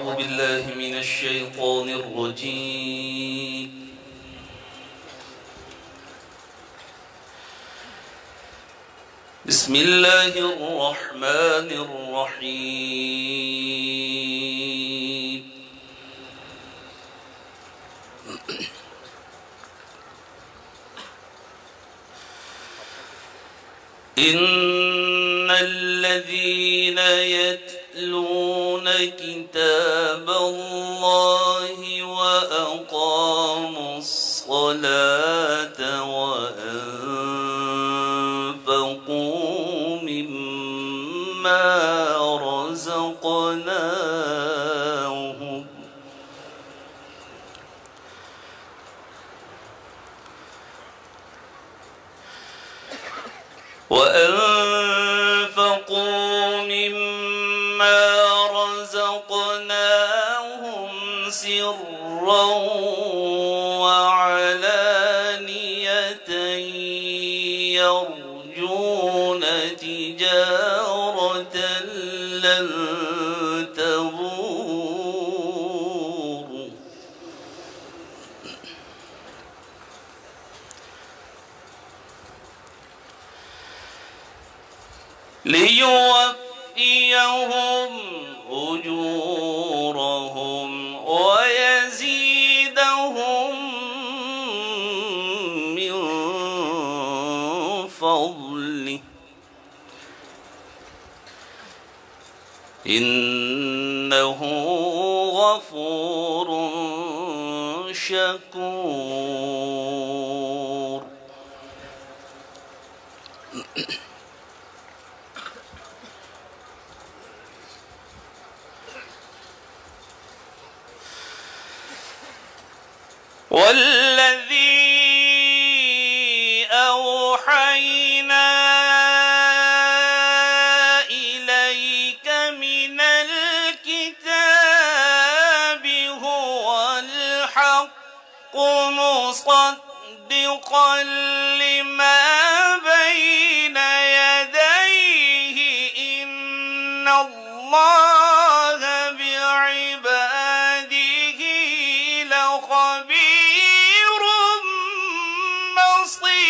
أعوذ بالله من الشيطان الرجيم. بسم الله الرحمن الرحيم. إن الذين يتلون كتاب الله وأقاموا الصلاة وأنفقوا مما رزقناهم سرا وعلانية يرجون تجارة لن تبور ليوفيهم أجورهم ويزيدهم من فضله إنه غفور شكور. والذي أوحينا إليك من الكتاب هو الحق مصدقا لما بين يديه إن الله بعباده لخبير بصير.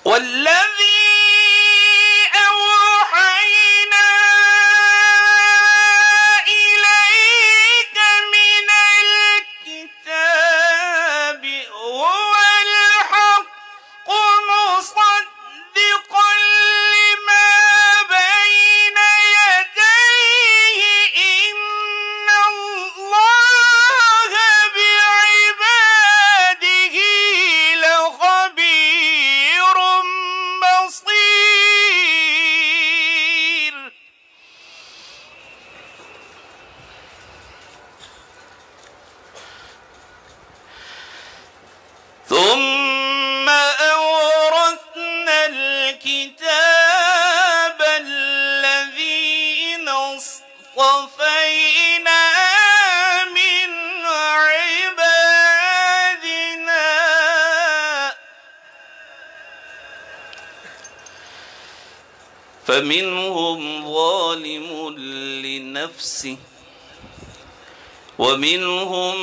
والذي أوحينا إليك من الكتاب هو الحق مصدقا لما بين يديه إن الله بعباده لخبير بصير. ثم أورثنا الكتاب الذين اصطفينا من عبادنا فمنهم ظالم لنفسه ومنهم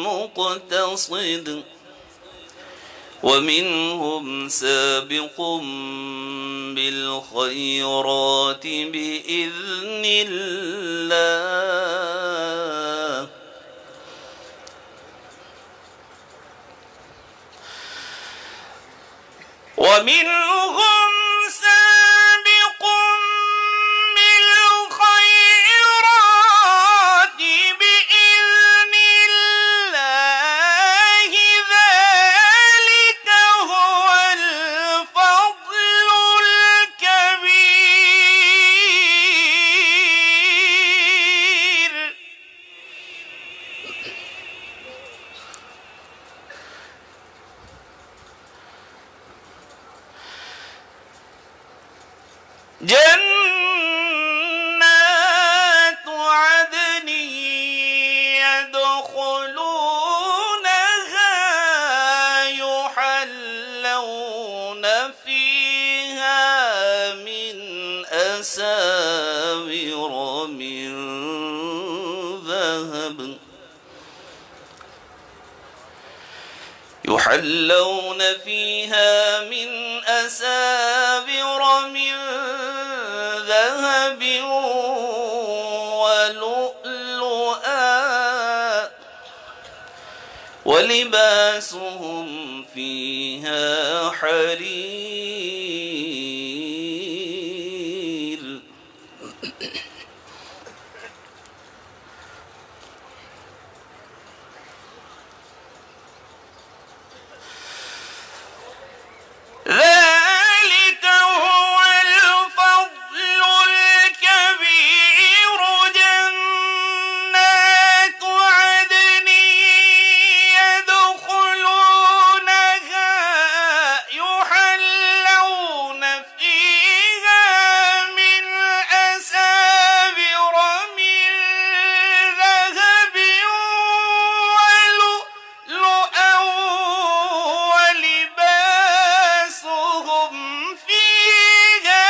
مقتصد ومنهم سابق بالخيرات بإذن الله ومنهم سابق بالخيرات بإذن الله ذلك هو الفضل الكبير. يدخلونها يحلون فيها من أساور من ذهب ولؤلؤا ولباسهم فيها حرير. ذلك هو الفضل الكبير. جنات عدن يدخلونها يحلون فيها من أساور من ذهب ولؤلؤا ولباسهم فيها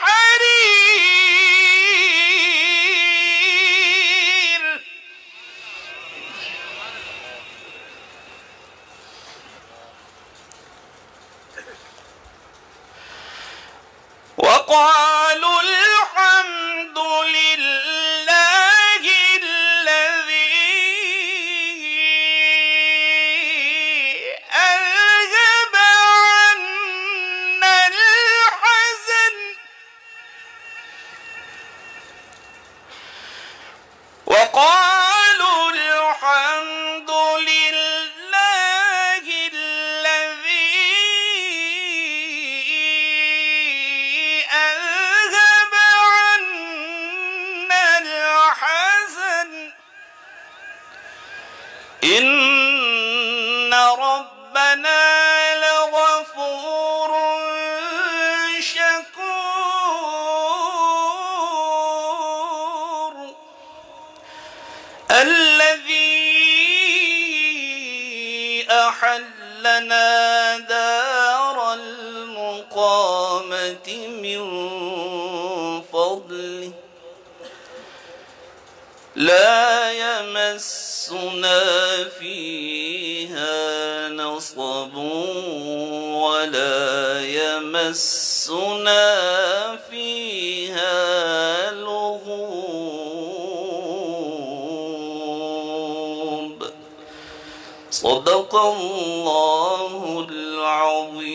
حرير. وقالوا الحمد لله الذي أذهب عنا الحزن وقالوا الحمد لله الذي أذهب عنا الحزن إن ربنا لغفور شكور. الذي أحلنا دار المقامة من فضله لا يمسنا فيها نصب ولا يمسنا فيها لغوب. صدق الله العظيم.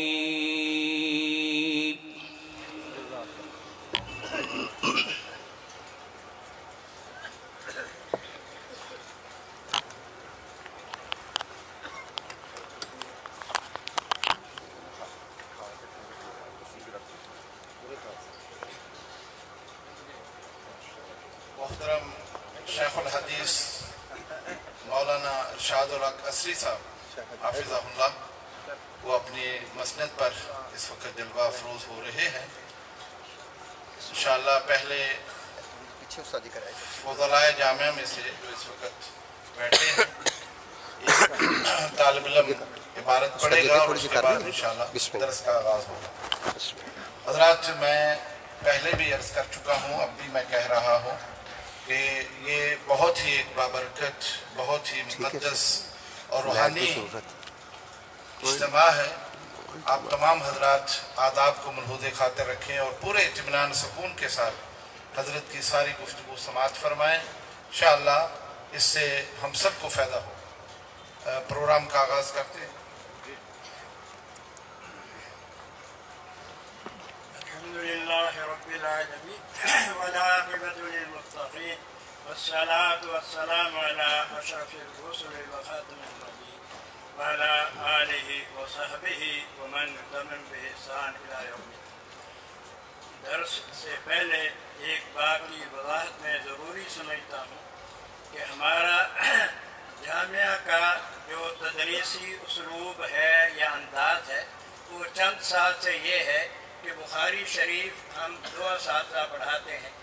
मोहतरम शेखुल हदीस मौलाना इरशादुल हक असरी साहब हाफिज़हुल्लाह वो अपनी मसनद पर इस वक्त जलवा अफरोज हो रहे हैं। इंशाअल्लाह पहले फज़लाए जामिया में से जो इस वक्त बैठे हैं एक तालिब इल्म इबारत पढ़ेगा और उसके बाद इंशाअल्लाह दर्स का आगाज़ होगा। हज़रात, मैं पहले भी अर्ज़ कर चुका हूँ, अब भी मैं कह रहा हूँ कि ये बहुत ही एक बाबरकत, बहुत ही मुक़द्दस और रूहानी इज्तिमा है। आप तमाम हजरात आदाब को मलहूज़े खातिर रखें और पूरे इत्मीनान सुकून के साथ हजरत की सारी गुफ्तगू समाअत फरमाएँ। इंशाअल्लाह इससे हम सबको फ़ायदा हो। प्रोग्राम का आगाज़ करते हैं। अल्हम्दुलिल्लाहि रब्बिल आलमीन वल आक़िबतु लिल मुत्तक़ीन वस्सलातु वस्सलामु अला अशरफिर रुसुलि व ख़ातिमिन नबिय्यीन व अला आलिहि व सहबिहि व मन तबिअहुम बि ihसान इला यौमिद्दीन। दर्स से पहले एक बात की वज़ाहत में ज़रूरी समझता हूँ कि हमारा जामिया का जो तदरीसी उसलूब है या अंदाज है वो चंद साल से ये है कि बुखारी शरीफ हम दो असातिज़ा पढ़ाते हैं।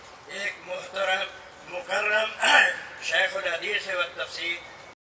एक मुहतरम मुकर्रम शेखुल हदीस الحديث والتفسير